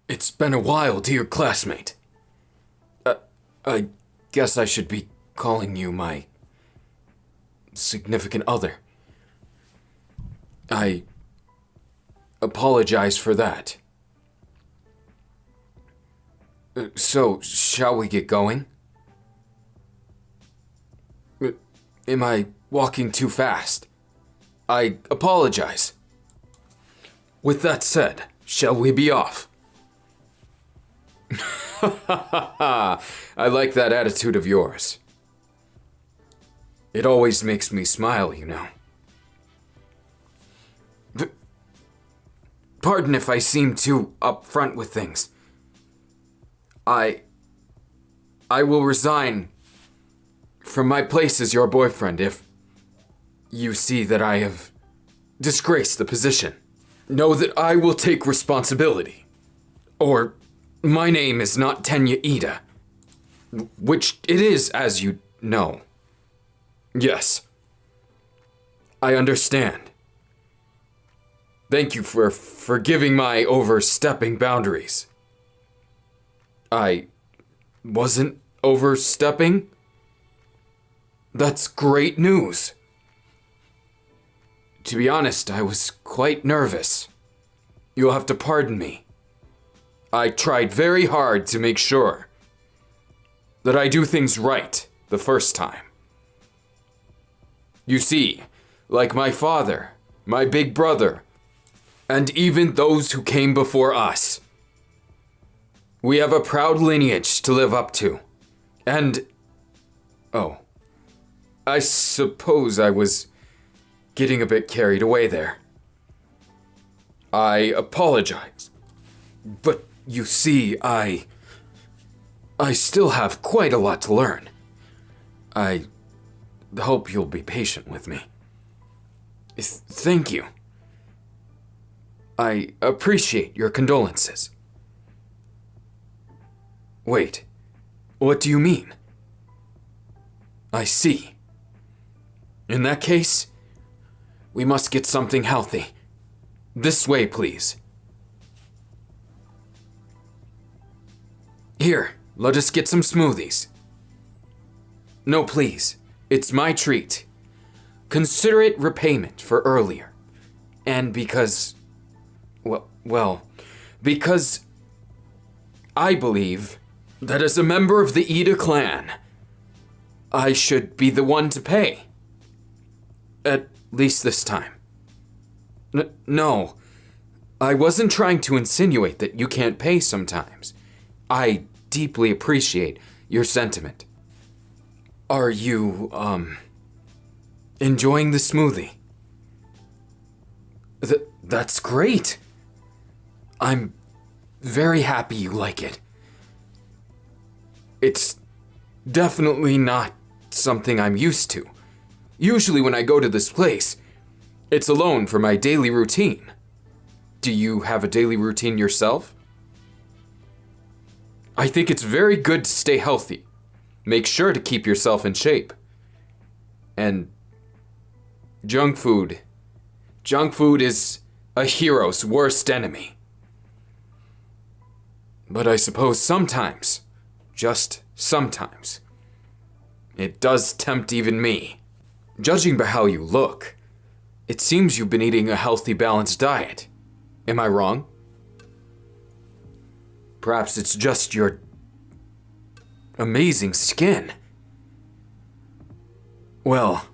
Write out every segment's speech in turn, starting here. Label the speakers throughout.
Speaker 1: It's been a while, dear classmate. I guess I should be calling you my significant other. I apologize for that. So, shall we get going? Am I walking too fast? I apologize. With that said, shall we be off? I like that attitude of yours. It always makes me smile, you know. Pardon if I seem too upfront with things. I will resign from my place as your boyfriend if you see that I have disgraced the position. Know that I will take responsibility. Or my name is not Tenya Iida, which it is, as you know. Yes, I understand. Thank you for forgiving my overstepping boundaries. I wasn't overstepping? That's great news. To be honest, I was quite nervous. You'll have to pardon me. I tried very hard to make sure that I do things right the first time. You see, like my father, my big brother, and even those who came before us, we have a proud lineage to live up to. And, oh, I suppose I was getting a bit carried away there. I apologize. But you see, I still have quite a lot to learn. I hope you'll be patient with me. Thank you. I appreciate your condolences. Wait, what do you mean? I see. In that case, we must get something healthy. This way, please. Here, let us get some smoothies. No, please. It's my treat. Consider it repayment for earlier. And because... because I believe that as a member of the Iida clan, I should be the one to pay. At least this time. No, I wasn't trying to insinuate that you can't pay sometimes. I deeply appreciate your sentiment. Are you, enjoying the smoothie? That's great. I'm very happy you like it. It's definitely not something I'm used to. Usually when I go to this place, it's alone for my daily routine. Do you have a daily routine yourself? I think it's very good to stay healthy. Make sure to keep yourself in shape. And junk food. Junk food is a hero's worst enemy. But I suppose sometimes, just sometimes, it does tempt even me. Judging by how you look, it seems you've been eating a healthy, balanced diet. Am I wrong? Perhaps it's just your amazing skin. Well,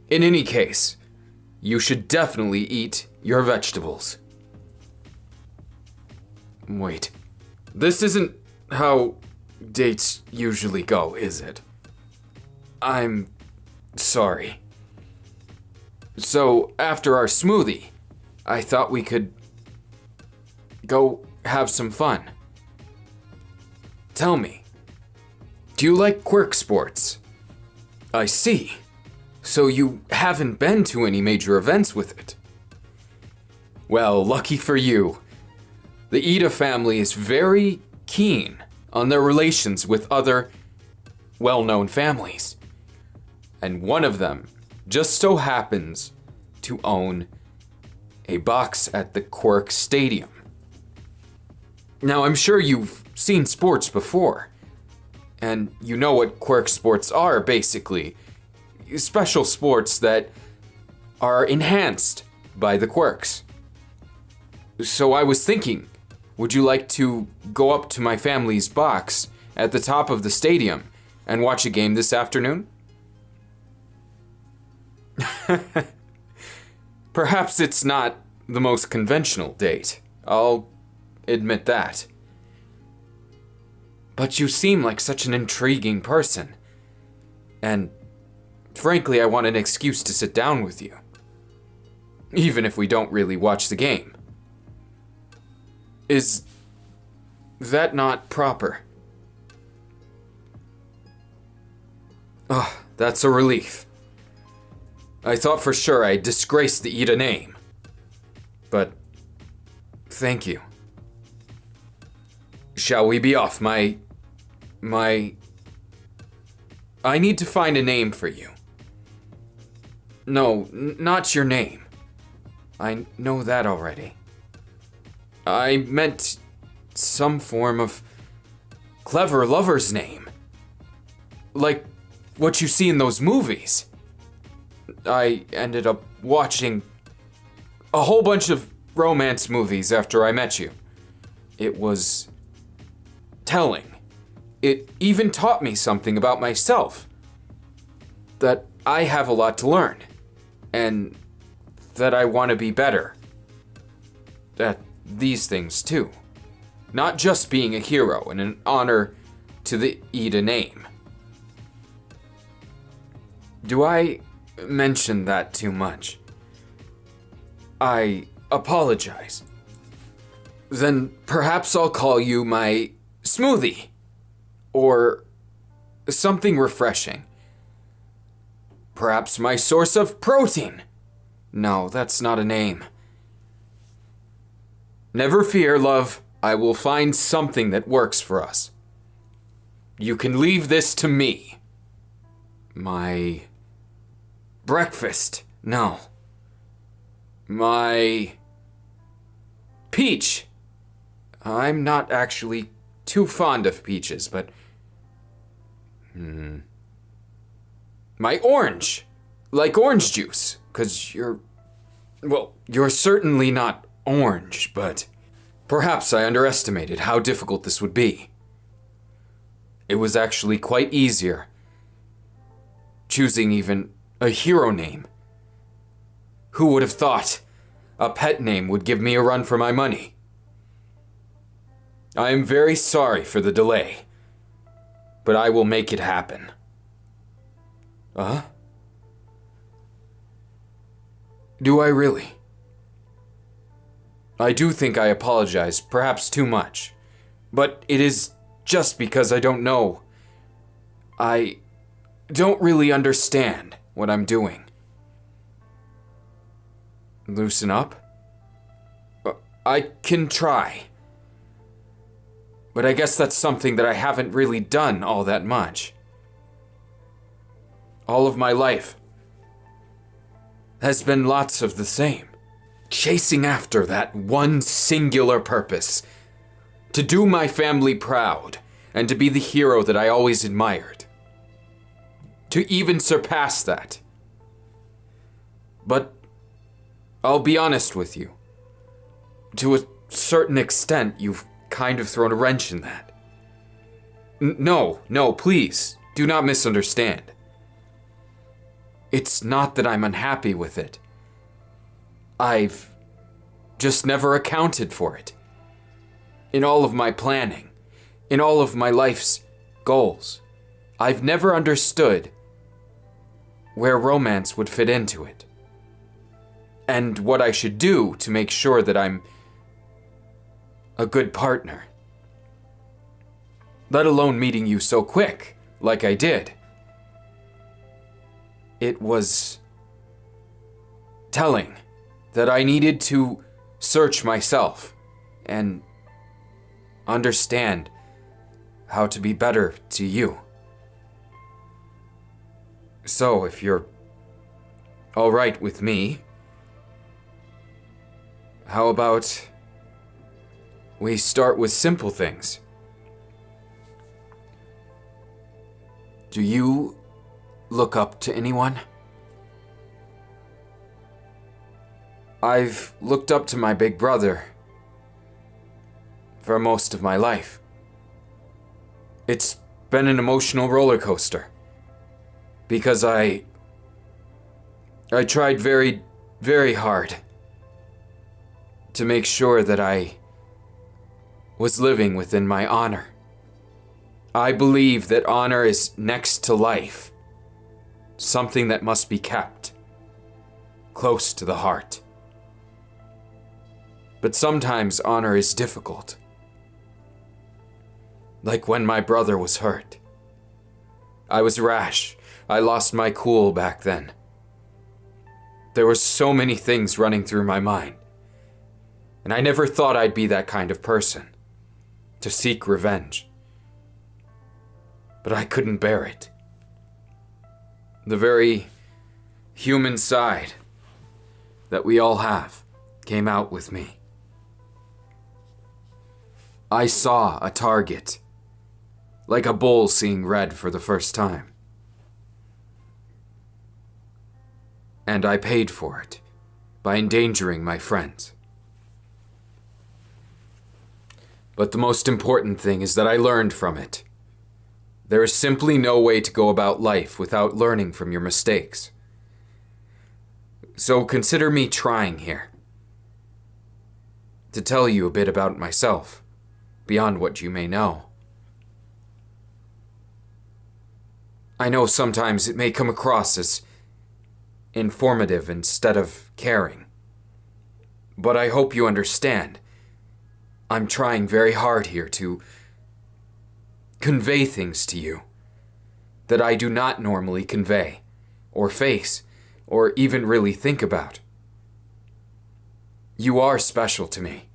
Speaker 1: in any case, you should definitely eat your vegetables. Wait, this isn't how dates usually go, is it? I'm sorry. So, after our smoothie, I thought we could go have some fun. Tell me, do you like quirk sports? I see. So you haven't been to any major events with it. Well, lucky for you. The Iida family is very keen on their relations with other well-known families. And one of them just so happens to own a box at the Quirk Stadium. Now, I'm sure you've seen sports before, and you know what quirk sports are, basically. Special sports that are enhanced by the quirks. So I was thinking, would you like to go up to my family's box at the top of the stadium and watch a game this afternoon? Perhaps it's not the most conventional date. I'll admit that. But you seem like such an intriguing person. And frankly, I want an excuse to sit down with you. Even if we don't really watch the game. Is that not proper? Oh, that's a relief. I thought for sure I disgraced the Iida name. But thank you. Shall we be off? I need to find a name for you. No, not your name. I know that already. I meant some form of clever lover's name. Like what you see in those movies. I ended up watching a whole bunch of romance movies after I met you. It was telling. It even taught me something about myself. That I have a lot to learn. And that I want to be better at these things too. Not just being a hero and an honor to the Iida name. Do I mention that too much? I apologize. Then perhaps I'll call you my smoothie. Or something refreshing. Perhaps my source of protein. No, that's not a name. Never fear, love. I will find something that works for us. You can leave this to me. My breakfast. No. My peach. I'm not actually too fond of peaches, but my orange. Like orange juice. 'Cause you're certainly not orange, but perhaps I underestimated how difficult this would be. It was actually quite easier choosing even a hero name. Who would have thought a pet name would give me a run for my money? I am very sorry for the delay, but I will make it happen. Do I really? I do think I apologize, perhaps too much. But it is just because I don't know. I don't really understand what I'm doing. Loosen up? I can try. But I guess that's something that I haven't really done all that much. All of my life has been lots of the same. Chasing after that one singular purpose. To do my family proud, and to be the hero that I always admired. To even surpass that. But I'll be honest with you. To a certain extent, you've kind of thrown a wrench in that. No, please, do not misunderstand. It's not that I'm unhappy with it. I've just never accounted for it. In all of my planning, in all of my life's goals, I've never understood where romance would fit into it. And what I should do to make sure that I'm a good partner. Let alone meeting you so quick, like I did. It was telling that I needed to search myself and understand how to be better to you. So, if you're all right with me, how about we start with simple things. Do you look up to anyone? I've looked up to my big brother for most of my life. It's been an emotional roller coaster because I tried very, very hard to make sure that I was living within my honor. I believe that honor is next to life, something that must be kept close to the heart. But sometimes honor is difficult. Like when my brother was hurt. I was rash. I lost my cool back then. There were so many things running through my mind. And I never thought I'd be that kind of person, to seek revenge. But I couldn't bear it. The very human side that we all have came out with me. I saw a target, like a bull seeing red for the first time. And I paid for it by endangering my friends. But the most important thing is that I learned from it. There is simply no way to go about life without learning from your mistakes. So consider me trying here to tell you a bit about myself, beyond what you may know. I know sometimes it may come across as informative instead of caring, but I hope you understand. I'm trying very hard here to convey things to you that I do not normally convey, or face, or even really think about. You are special to me.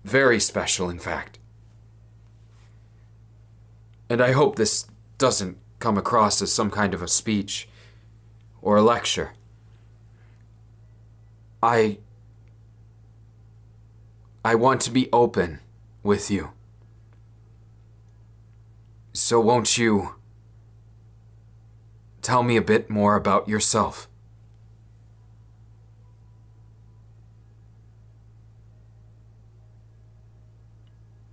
Speaker 1: Very special, in fact. And I hope this doesn't come across as some kind of a speech or a lecture. I want to be open with you. So won't you tell me a bit more about yourself?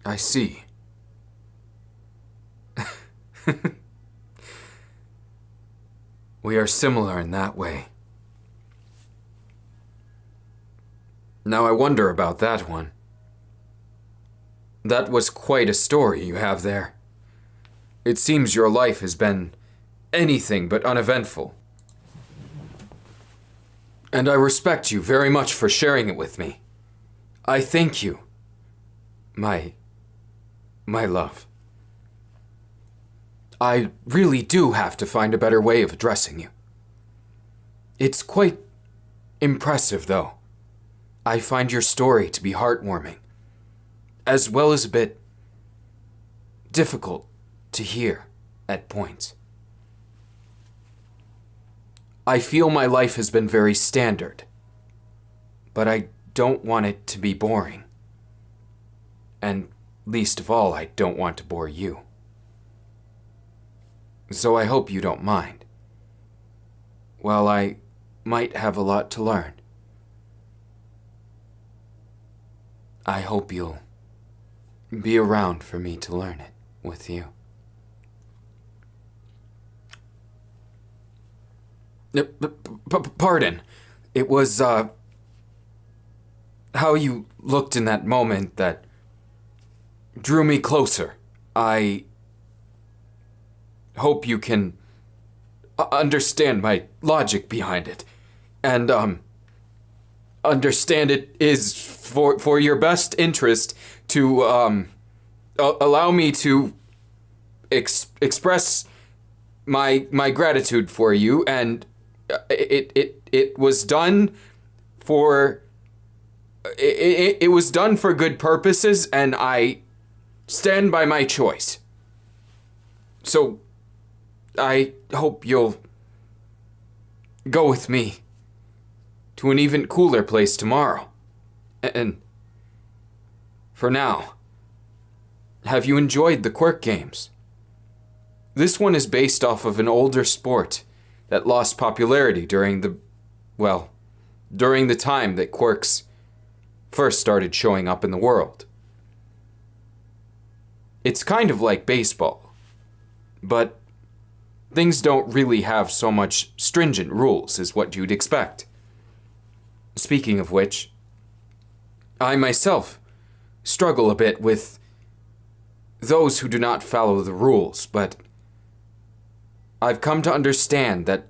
Speaker 1: I see. We are similar in that way. Now I wonder about that one. That was quite a story you have there. It seems your life has been anything but uneventful. And I respect you very much for sharing it with me. I thank you, my love. I really do have to find a better way of addressing you. It's quite impressive, though. I find your story to be heartwarming, as well as a bit difficult to hear at points. I feel my life has been very standard, but I don't want it to be boring. And least of all, I don't want to bore you. So I hope you don't mind. While I might have a lot to learn, I hope you'll be around for me to learn it with you. Pardon. It was, how you looked in that moment that drew me closer. I hope you can understand my logic behind it. And, understand it is for your best interest to, allow me to express my gratitude for you, and it was done for it was done for good purposes, and I stand by my choice. So I hope you'll go with me to an even cooler place tomorrow, and for now, have you enjoyed the Quirk games? This one is based off of an older sport that lost popularity during the time that quirks first started showing up in the world. It's kind of like baseball, but things don't really have so much stringent rules as what you'd expect. Speaking of which, I myself struggle a bit with those who do not follow the rules, but I've come to understand that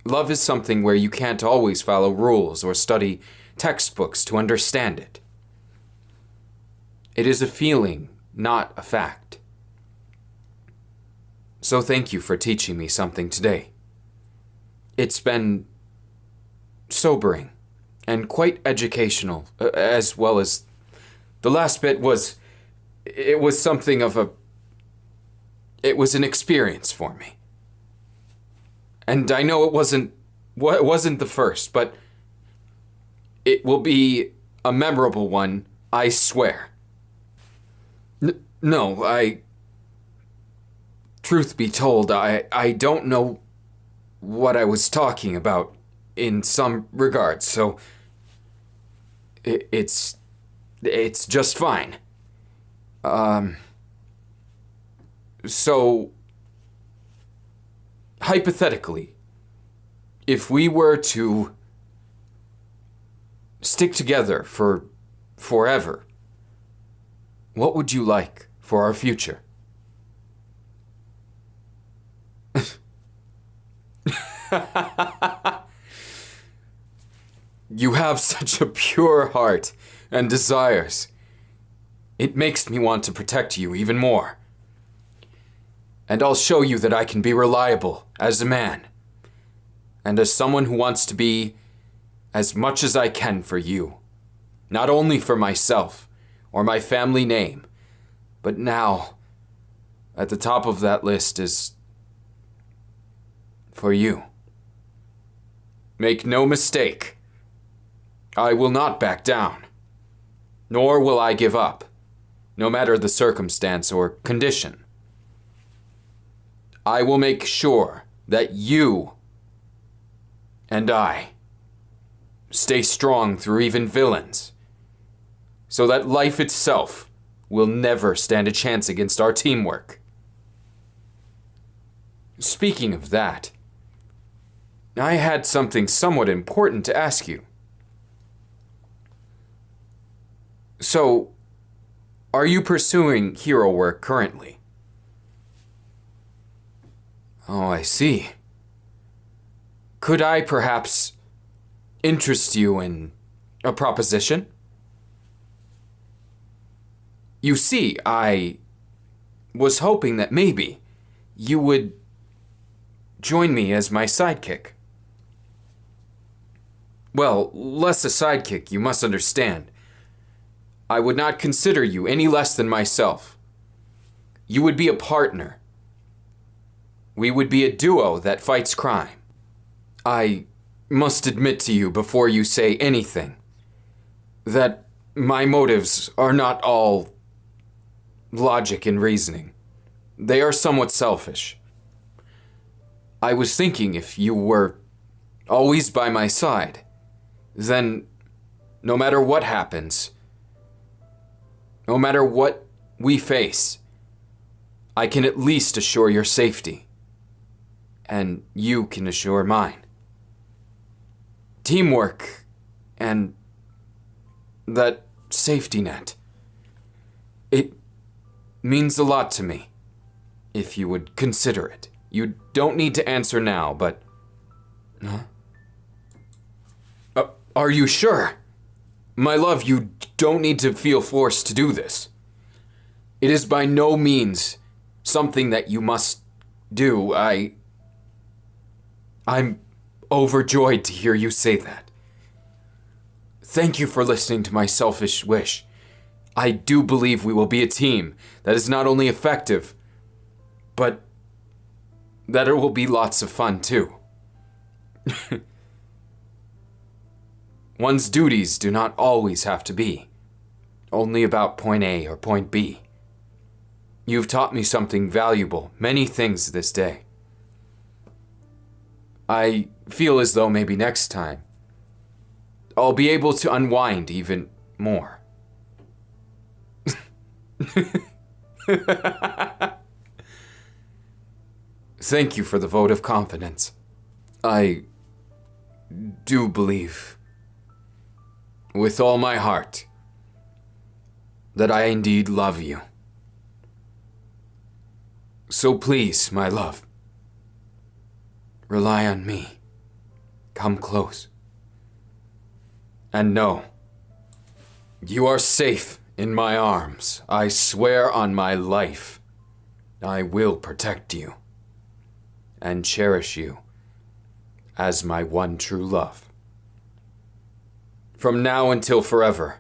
Speaker 1: love is something where you can't always follow rules or study textbooks to understand it. It is a feeling, not a fact. So thank you for teaching me something today. It's been sobering and quite educational, as well as the last bit was, it was something of a, it was an experience for me. And I know it wasn't the first, but it will be a memorable one, I swear. No, truth be told, I don't know what I was talking about in some regards, so it's just fine. So, hypothetically, if we were to stick together for forever, what would you like for our future? You have such a pure heart and desires. It makes me want to protect you even more. And I'll show you that I can be reliable as a man, and as someone who wants to be as much as I can for you. Not only for myself or my family name, but now, at the top of that list is for you. Make no mistake, I will not back down, nor will I give up, no matter the circumstance or condition. I will make sure that you and I stay strong through even villains, so that life itself will never stand a chance against our teamwork. Speaking of that, I had something somewhat important to ask you. So, are you pursuing hero work currently? Oh, I see. Could I perhaps interest you in a proposition? You see, I was hoping that maybe you would join me as my sidekick. Well, less a sidekick, you must understand. I would not consider you any less than myself. You would be a partner. We would be a duo that fights crime. I must admit to you before you say anything that my motives are not all logic and reasoning. They are somewhat selfish. I was thinking if you were always by my side, then no matter what happens, no matter what we face, I can at least assure your safety. And you can assure mine. Teamwork and that safety net. It means a lot to me, if you would consider it. You don't need to answer now, but... Huh? Are you sure? My love, you don't need to feel forced to do this. It is by no means something that you must do. I'm overjoyed to hear you say that. Thank you for listening to my selfish wish. I do believe we will be a team that is not only effective, but that it will be lots of fun too. One's duties do not always have to be only about point A or point B. You've taught me something valuable, many things this day. I feel as though maybe next time I'll be able to unwind even more. Thank you for the vote of confidence. I do believe, with all my heart, that I indeed love you. So please, my love, rely on me. Come close. And know, you are safe in my arms. I swear on my life, I will protect you and cherish you as my one true love. From now until forever.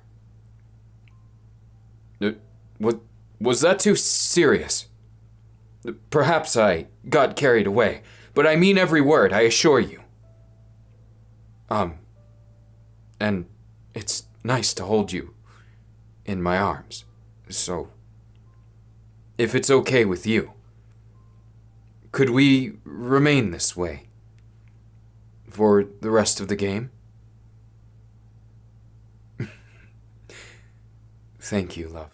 Speaker 1: Was that too serious? Perhaps I got carried away, but I mean every word, I assure you. And it's nice to hold you in my arms, so if it's okay with you, could we remain this way for the rest of the game? Thank you, love.